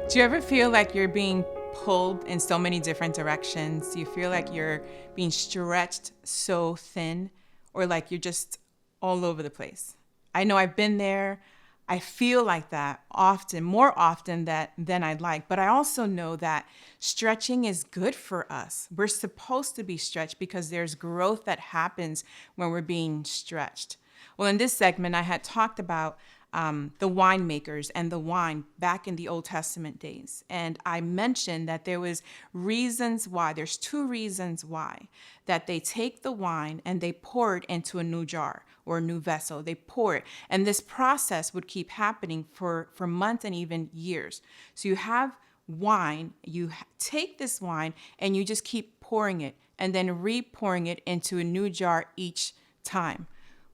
Do you ever feel like you're being pulled in so many different directions? Do you feel like you're being stretched so thin, or like you're just all over the place? I know I've been there. I feel like that often, more often than I'd like. But I also know that stretching is good for us. We're supposed to be stretched because there's growth that happens when we're being stretched. Well, in this segment, I had talked about the winemakers and the wine back in the Old Testament days. And I mentioned that there was reasons why, there's two reasons why, that they take the wine and they pour it into a new jar or a new vessel. They pour it. And this process would keep happening for months and even years. So you have wine, you take this wine and you just keep pouring it and then re-pouring it into a new jar each time.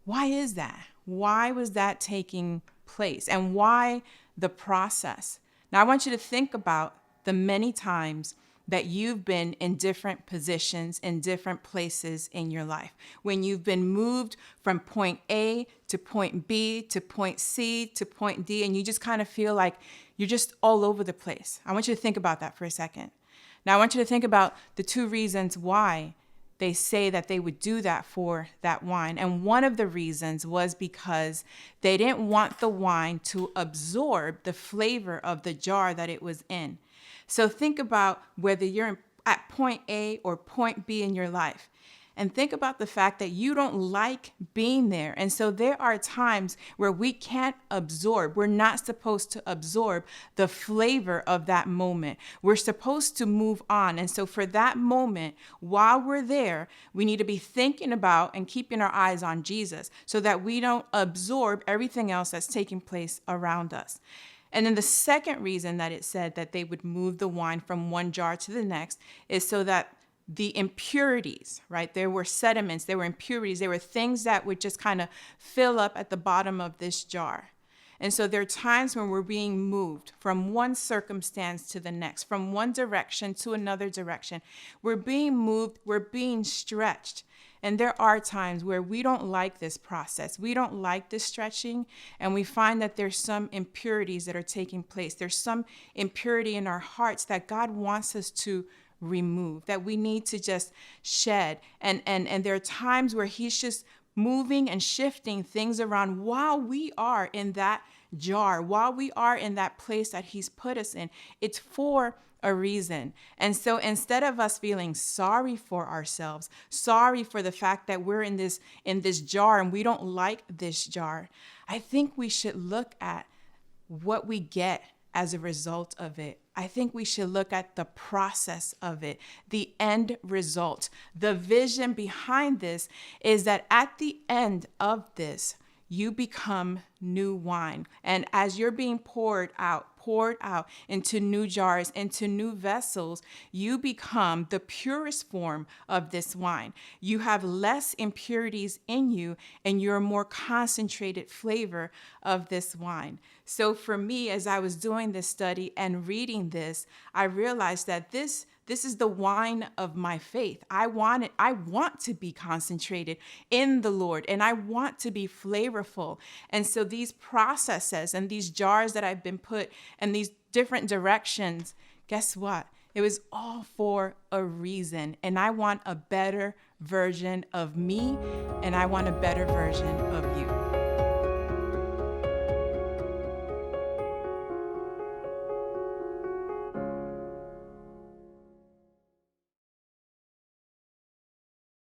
Why is that? Why was that taking place? And why the process? Now, I want you to think about the many times that you've been in different positions, in different places in your life. When you've been moved from point A to point B to point C to point D, and you just kind of feel like you're just all over the place. I want you to think about that for a second. Now, I want you to think about the two reasons why they say that they would do that for that wine. And one of the reasons was because they didn't want the wine to absorb the flavor of the jar that it was in. So think about whether you're at point A or point B in your life. And think about the fact that you don't like being there. And so there are times where we can't absorb. We're not supposed to absorb the flavor of that moment. We're supposed to move on. And so for that moment, while we're there, we need to be thinking about and keeping our eyes on Jesus so that we don't absorb everything else that's taking place around us. And then the second reason that it said that they would move the wine from one jar to the next is so that the impurities, right? There were sediments, there were impurities, there were things that would just kind of fill up at the bottom of this jar. And so there are times when we're being moved from one circumstance to the next, from one direction to another direction. We're being moved, we're being stretched. And there are times where we don't like this process. We don't like this stretching, and we find that there's some impurities that are taking place. There's some impurity in our hearts that God wants us to remove, that we need to just shed. And there are times where he's just moving and shifting things around while we are in that jar, while we are in that place that he's put us in. It's for a reason. And so instead of us feeling sorry for ourselves, sorry for the fact that we're in this jar and we don't like this jar, I think we should look at what we get as a result of it. I think we should look at the process of it, the end result. The vision behind this is that at the end of this, you become new wine. And as you're being poured out into new jars, into new vessels, you become the purest form of this wine. You have less impurities in you, and you're a more concentrated flavor of this wine. So for me, as I was doing this study and reading this, I realized that this is the wine of my faith. I want to be concentrated in the Lord, and I want to be flavorful. And so these processes and these jars that I've been put in these different directions, guess what? It was all for a reason. And I want a better version of me, and I want a better version of you.